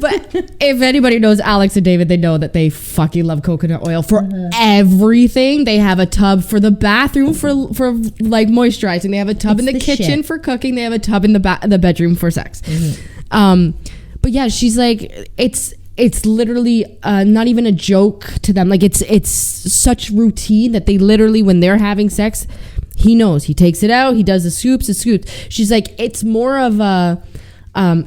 But if anybody knows Alex and David, they know that they fucking love coconut oil for everything. They have a tub for the bathroom for like moisturizing. They have a tub in the kitchen for cooking. They have a tub in the bedroom for sex. But yeah, she's like, it's literally not even a joke to them. Like it's such routine that they literally, when they're having sex, he knows. He takes it out. He does the scoops. She's like, it's more of a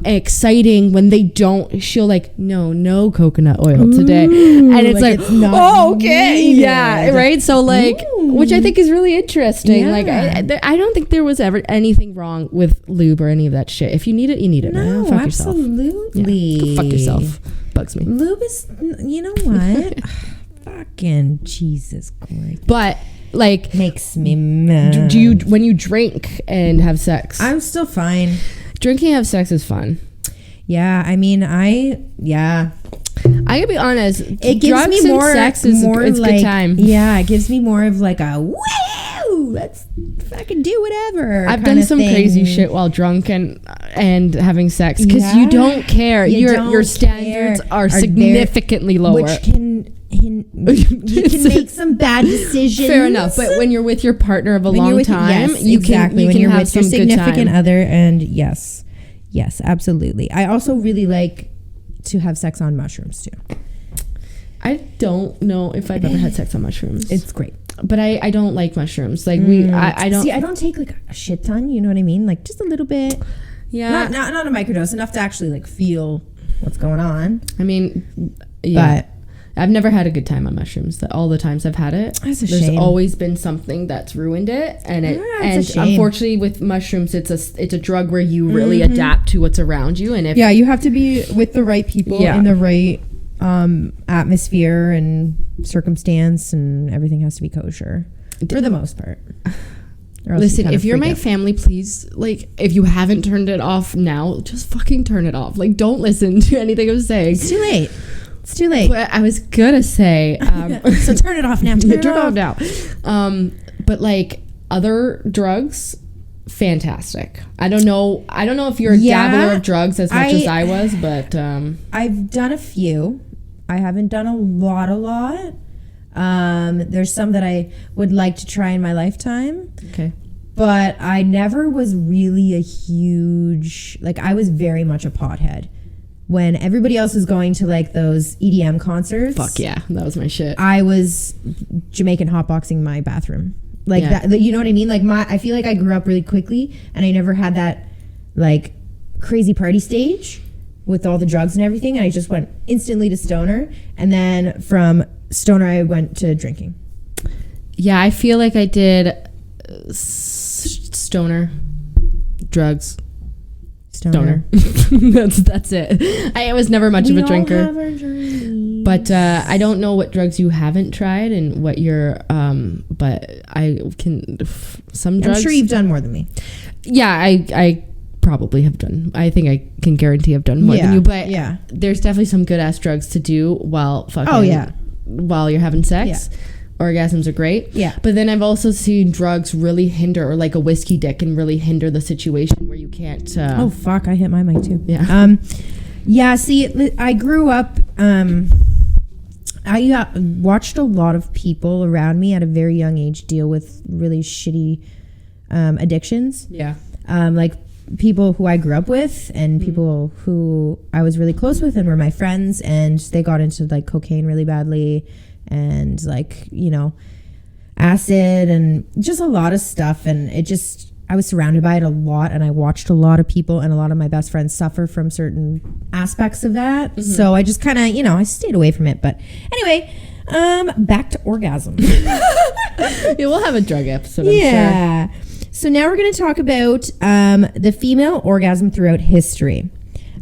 exciting when they don't. She'll like, no coconut oil today, and it's like oh, okay, needed. Yeah, right. So like, which I think is really interesting. Yeah. Like I don't think there was ever anything wrong with lube or any of that shit. If you need it, you need it. No, fuck absolutely. Yeah. Go fuck yourself. Bugs me. Lube is, you know what? Fucking Jesus Christ. But like, makes me mad. Do you, when you drink and have sex? I'm still fine. Drinking and have sex is fun. Yeah, I mean, I gotta be honest. It gives me more sex is more it's like, good time. Yeah, it gives me more of like a woo. Let's fucking do whatever. I've done some crazy shit while drunk and having sex because you don't care. Your standards are significantly lower. Which can you can make some bad decisions. Fair enough, but when you're with your partner of a long time, you can when you're have with your some good significant time. other, and yes, absolutely. I also really like to have sex on mushrooms too. I don't know if I've ever had sex on mushrooms. It's great, but I don't like mushrooms. Like I don't see. I don't take like a shit ton. You know what I mean? Like just a little bit. Yeah, not a microdose, enough to actually like feel what's going on. I mean, yeah. But I've never had a good time on mushrooms. All the times I've had it, there's always been something that's ruined it, and unfortunately with mushrooms, it's a drug where you really adapt to what's around you, and if you have to be with the right people in the right atmosphere and circumstance, and everything has to be kosher for the most part. Listen, if you're my family, please, like, if you haven't turned it off now, just fucking turn it off. Like, don't listen to anything I'm saying. It's too late. It's too late. But I was gonna say, so turn it off now. Turn it off now. But like other drugs, fantastic. I don't know if you're a dabbler of drugs as much as I was, but I've done a few. I haven't done a lot. There's some that I would like to try in my lifetime. Okay. But I never was really a huge, like, I was very much a pothead. When everybody else was going to like those EDM concerts. Fuck yeah, that was my shit. I was Jamaican hotboxing my bathroom. Like that, you know what I mean? Like I feel like I grew up really quickly and I never had that like crazy party stage with all the drugs and everything. And I just went instantly to stoner. And then from stoner, I went to drinking. Yeah, I feel like I did stoner, drugs, stoner. that's it. I was never much of a drinker. But I don't know what drugs you haven't tried and what you're but I can some drugs. I'm sure you've done more than me. Yeah, I probably have done. I think I can guarantee I've done more than you, but there's definitely some good ass drugs to do while fucking while you're having sex. Yeah. Orgasms are great. Yeah. But then I've also seen drugs really hinder, or like a whiskey dick can really hinder the situation where you can't. Oh, fuck. I hit my mic too. Yeah. Yeah. See, I grew up. I watched a lot of people around me at a very young age deal with really shitty addictions. Yeah. Like people who I grew up with and people who I was really close with and were my friends, and they got into like cocaine really badly. And like, you know, acid and just a lot of stuff. And I was surrounded by it a lot, and I watched a lot of people and a lot of my best friends suffer from certain aspects of that. Mm-hmm. So I just kind of, you know, I stayed away from it. But anyway, back to orgasm. Yeah, we'll have a drug episode, I'm sure. So now we're going to talk about the female orgasm throughout history.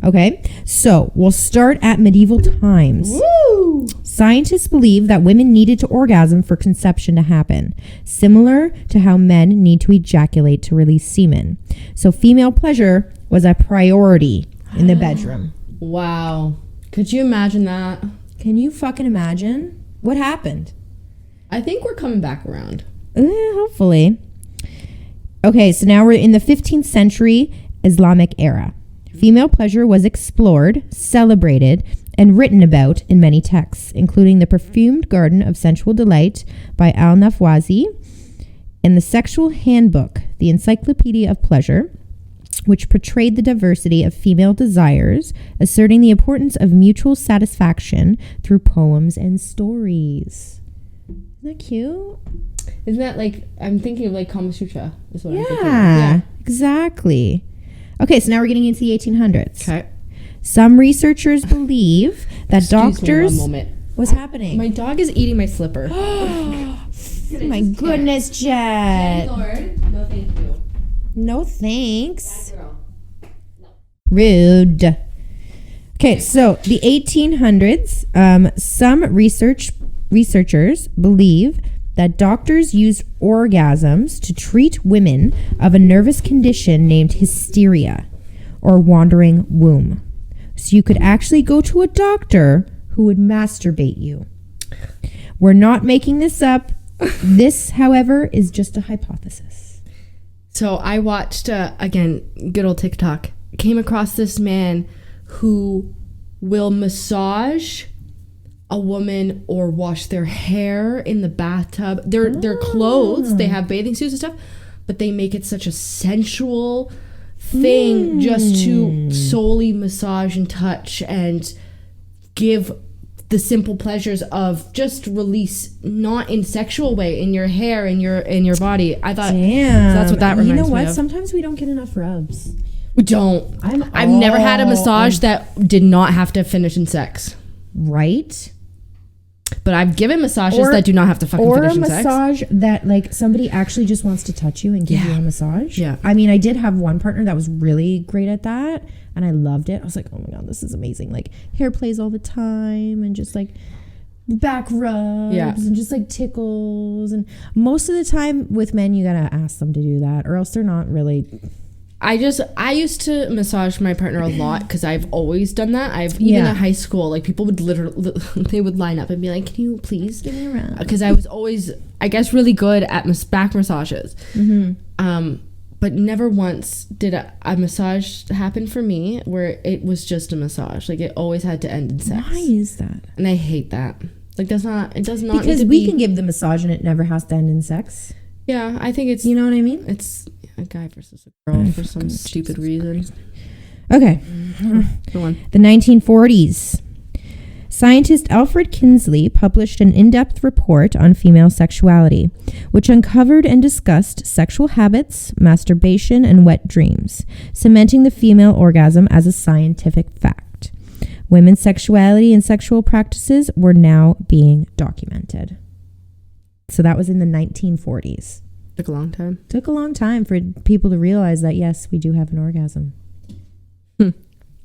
Okay, so we'll start at medieval times. Woo! Scientists believe that women needed to orgasm for conception to happen, similar to how men need to ejaculate to release semen. So female pleasure was a priority in the bedroom. Wow. Could you imagine that? Can you fucking imagine? What happened? I think we're coming back around. Hopefully. Okay, so now we're in the 15th century Islamic era. Female pleasure was explored, celebrated, and written about in many texts, including The Perfumed Garden of Sensual Delight by Al-Nafwazi and The Sexual Handbook, the Encyclopedia of Pleasure, which portrayed the diversity of female desires, asserting the importance of mutual satisfaction through poems and stories. Isn't that cute? Isn't that like, I'm thinking of like Kama Sutra is what I'm thinking of. Yeah, exactly. Okay, so now we're getting into the 1800s. Okay. Some researchers believe that doctors... Me one moment. What's happening? My dog is eating my slipper. My goodness, Jet. Lord. No, thank you. No thanks. Bad girl. No. Rude. Okay, so the 1800s, some researchers believe that doctors used orgasms to treat women of a nervous condition named hysteria or wandering womb. So you could actually go to a doctor who would masturbate you. We're not making this up. This, however, is just a hypothesis. So I watched, again, good old TikTok, came across this man who will massage a woman or wash their hair in the bathtub. Their clothes, they have bathing suits and stuff, but they make it such a sensual thing just to solely massage and touch and give the simple pleasures of just release, not in sexual way, in your hair, in your body. I thought, damn, so that's what that reminds me of. You know what? Sometimes we don't get enough rubs. We don't. I've never had a massage that did not have to finish in sex. Right? But I've given massages that do not have to fucking finish in sex. Or a massage that, like, somebody actually just wants to touch you and give you a massage. Yeah. I mean, I did have one partner that was really great at that, and I loved it. I was like, oh my God, this is amazing. Like, hair plays all the time and just, like, back rubs and just, like, tickles. And most of the time with men, you gotta ask them to do that, or else they're not really... I used to massage my partner a lot because I've always done that. Even at high school, like, people would literally, they would line up and be like, can you please give me a rub? Because I was always, I guess, really good at back massages. But never once did a massage happen for me where it was just a massage. Like, it always had to end in sex. Why is that? And I hate that. Like, it does not because need to we can give the massage and it never has to end in sex. Yeah, I think it's... You know what I mean? It's a guy versus a girl for some stupid reason. Okay. Go on. The 1940s. Scientist Alfred Kinsley published an in-depth report on female sexuality, which uncovered and discussed sexual habits, masturbation, and wet dreams, cementing the female orgasm as a scientific fact. Women's sexuality and sexual practices were now being documented. So that was in the 1940s. Took a long time. Took a long time for people to realize that, yes, we do have an orgasm.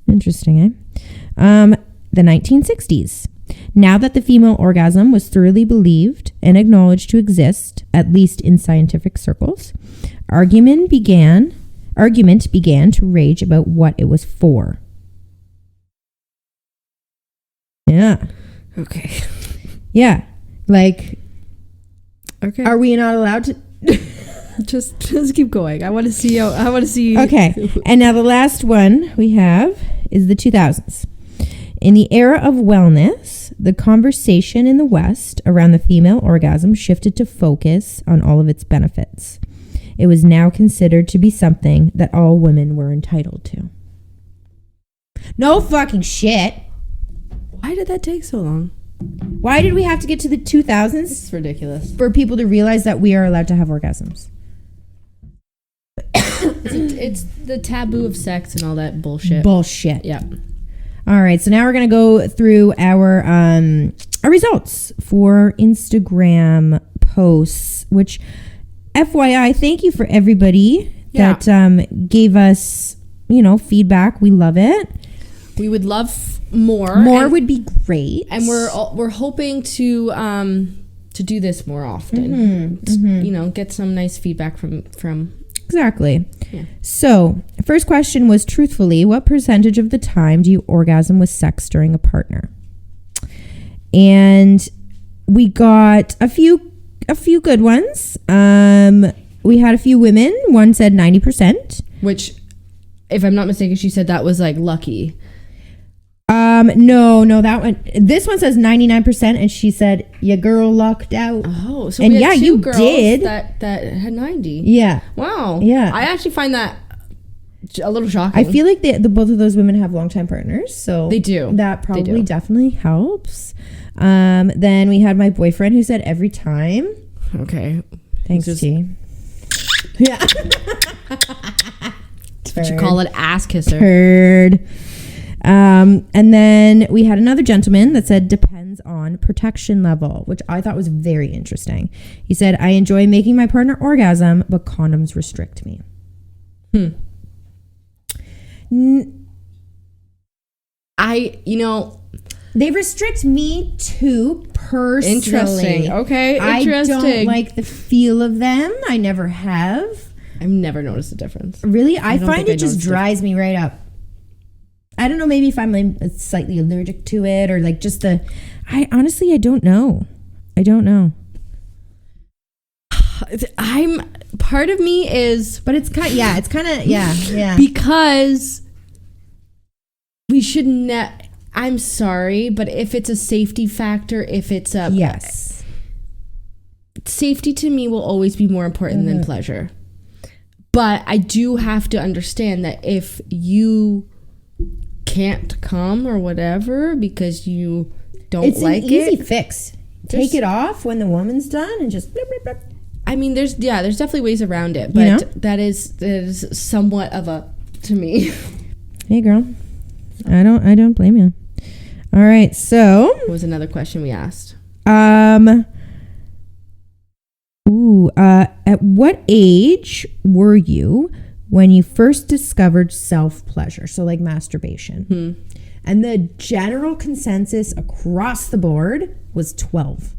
Interesting, eh? The 1960s. Now that the female orgasm was thoroughly believed and acknowledged to exist, at least in scientific circles, argument began to rage about what it was for. Yeah. Okay. Yeah. Like, okay. Are we not allowed to... just keep going. I want to see. Okay. And now the last one we have is the 2000s. In the era of wellness, the conversation in the West around the female orgasm shifted to focus on all of its benefits. It was now considered to be something that all women were entitled to. No fucking shit. Why did that take so long? Why did we have to get to the 2000s? It's ridiculous. For people to realize that we are allowed to have orgasms. It's the taboo of sex and all that bullshit. Bullshit. Yeah. All right, so now we're going to go through our results for Instagram posts, which, FYI, thank you for everybody that gave us, feedback. We love it. We would love more. More would be great. And we're hoping to do this more often. Get some nice feedback from Exactly. Yeah. So, first question was, truthfully, what percentage of the time do you orgasm with sex during a partner? And we got a few good ones. We had a few women. One said 90%. Which, if I'm not mistaken, she said that was like lucky. No, that one. This one says 99%, and she said your girl lucked out. Oh, so and we had two you girls did that had 90. Yeah. Wow. Yeah. I actually find that a little shocking. I feel like the both of those women have longtime partners, so they do. That probably definitely helps. Then we had my boyfriend who said every time. Okay. Thanks, T. Yeah. What you call it, ass kisser. Turd. And then we had another gentleman that said depends on protection level, which I thought was very interesting. He said, I enjoy making my partner orgasm, but condoms restrict me. They restrict me too, personally. Interesting. Okay, interesting. I don't like the feel of them. I never have. I've never noticed a difference. Really? I find it just dries me right up. I don't know, maybe if I'm like slightly allergic to it, or like just I honestly don't know. Part of me is, but it's kind of because we should I'm sorry, but if it's a safety factor, if it's a yes, safety to me will always be more important than pleasure. But I do have to understand that if you can't come or whatever because you don't it's like an easy fix. Take it off when the woman's done and just blip, blip, blip. I mean, there's definitely ways around it, but that is somewhat of a, to me. Hey girl, I don't blame you. All right, so what was another question we asked? At what age were you when you first discovered self-pleasure? So like masturbation. And the general consensus across the board was 12.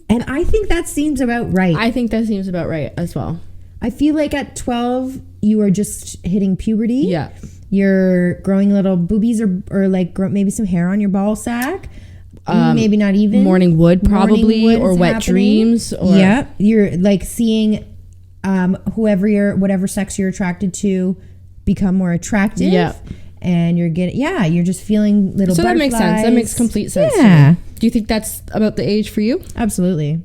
And I think that seems about right. I think that seems about right as well. I feel like at 12, you are just hitting puberty. Yeah. You're growing little boobies or like maybe some hair on your ball sack. Maybe not even. Morning wood probably, or wet dreams. Or yeah. You're like seeing whatever sex you're attracted to become more attractive. Yeah. And you're just feeling little so butterflies. That makes sense. That makes complete sense. Yeah. Do you think that's about the age for you? Absolutely.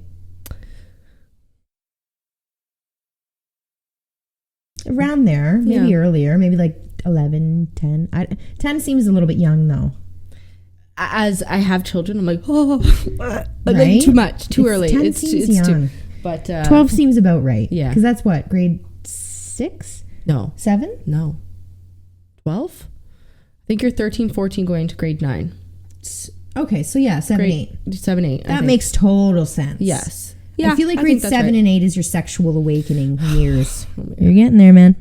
Around there. Maybe earlier. Maybe like 11, 10. 10 seems a little bit young though. As I have children, I'm like, right? Too much, too early. 10 seems young. But 12 seems about right. Yeah. Because that's what, grade 6? No. 7? No. 12? I think you're 13, 14 going to grade 9. Okay, so yeah, 7, 8. 7, 8. That makes total sense. Yes. Yeah, I feel like grade 7 and 8 is your sexual awakening years. You're getting there, man.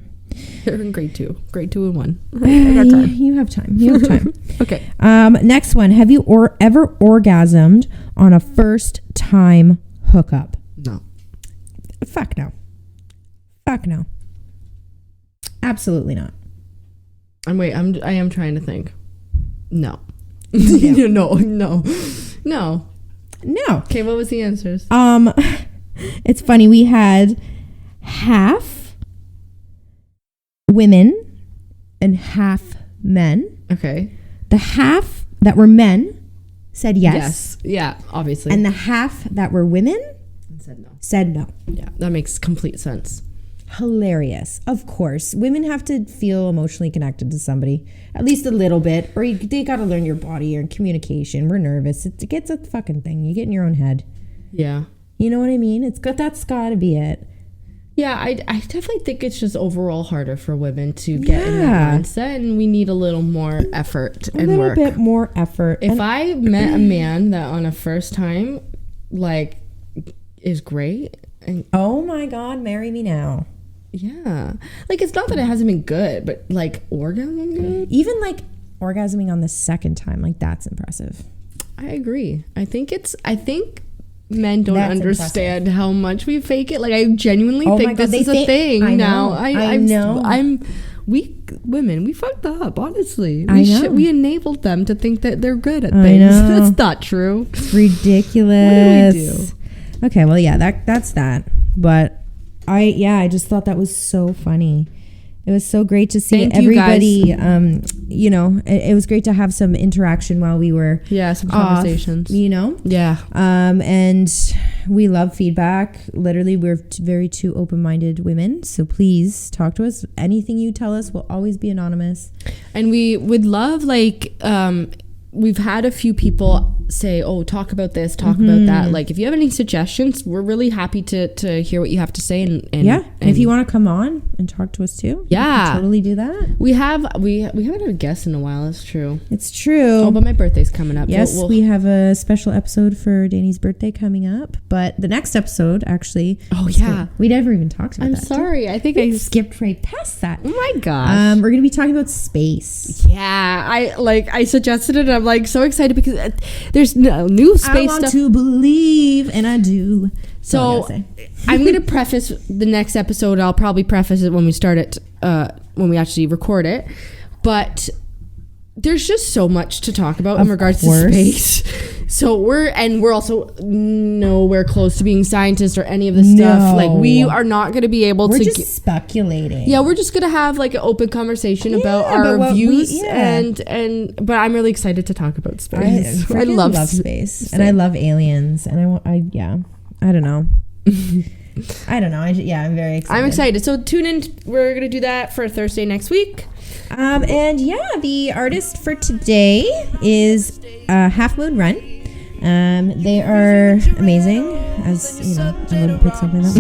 You're in grade 2. Grade 2 and 1. I got time. You have time. Okay. Next one. Have you ever orgasmed on a first time hookup? No. Fuck no. Absolutely not. I am trying to think. No. Yeah. No. Okay, what was the answers? It's funny. We had half women and half men. Okay. The half that were men said yes. Yeah, obviously. And the half that were women said no. Yeah, that makes complete sense. Hilarious. Of course. Women have to feel emotionally connected to somebody. At least a little bit. Or they got to learn your body or communication. We're nervous. It gets a fucking thing. You get in your own head. Yeah. You know what I mean? That's got to be it. Yeah, I definitely think it's just overall harder for women to get in that mindset, and we need a little more effort and work. A little bit more effort. If I met a man that on a first time, like, is great. And, oh my God, marry me now. Yeah. Like, it's not that it hasn't been good, but like orgasm good? Even like orgasming on the second time, like that's impressive. I agree. I think men don't understand how much we fake it. Like, I genuinely think this is a thing now. I know. women, we fucked up, honestly. I know. We enabled them to think that they're good at I things. know. That's not true. It's ridiculous. What do we do? Okay, well, yeah, that's that. But I just thought that was so funny. It was so great to see everybody. It was great to have some interaction while we were some conversations. Yeah. And we love feedback. Literally, we're very two open-minded women. So please talk to us. Anything you tell us will always be anonymous. And we would love we've had a few people say, talk about this, talk about that. Like, if you have any suggestions, we're really happy to hear what you have to say. And if you want to come on and talk to us too, you can totally do that. We haven't had a guest in a while. It's true. It's true. But my birthday's coming up. Yes, we have a special episode for Danny's birthday coming up. But the next episode, actually. Oh yeah, we never even talked about that. I'm sorry. I think I skipped right past that. Oh my gosh. We're gonna be talking about space. Yeah, I suggested it. I'm like so excited because there's no new space I want stuff. to believe, and I do. So I'm going to preface the next episode. I'll probably preface it when we start it, when we actually record it. But there's just so much to talk about in regards to space. So we're also nowhere close to being scientists or any of this stuff. Like, we are not going to be able to. We're just speculating. Yeah, we're just going to have like an open conversation about our views but I'm really excited to talk about space. I love space, and I love aliens, and I don't know. I'm very excited. I'm excited. So tune in. We're going to do that for Thursday next week. The artist for today is Half Moon Run. They are amazing, as you know. I wouldn't pick something that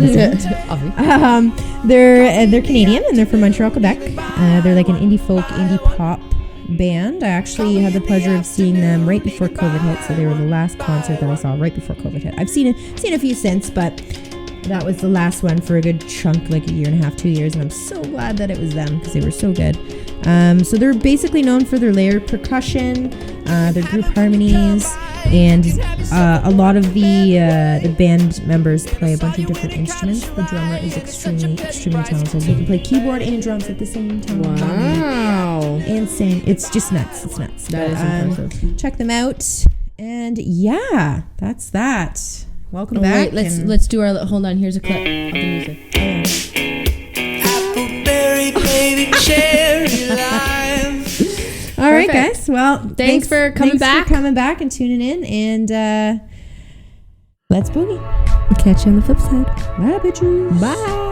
they're Canadian, and they're from Montreal, Quebec. They're like an indie folk, indie pop band. I actually had the pleasure of seeing them right before COVID hit, so they were the last concert that I saw right before COVID hit. I've seen a few since, but that was the last one for a good chunk, like a year and a half, 2 years, and I'm so glad that it was them because they were so good. So they're basically known for their layered percussion, their group harmonies, and a lot of the band members play a bunch of different instruments. The drummer is extremely talented. He can play keyboard and drums at the same time. Wow. Insane. It's just nuts. It's nuts. That is impressive. Check them out. And that's that. Welcome back. Wait, let's do our. Hold on. Here's a clip of the music. Appleberry, baby, cherry lime. All right, guys. Well, thanks for coming back. For coming back and tuning in. And let's boogie. Catch you on the flip side. Bye, bitches. Bye.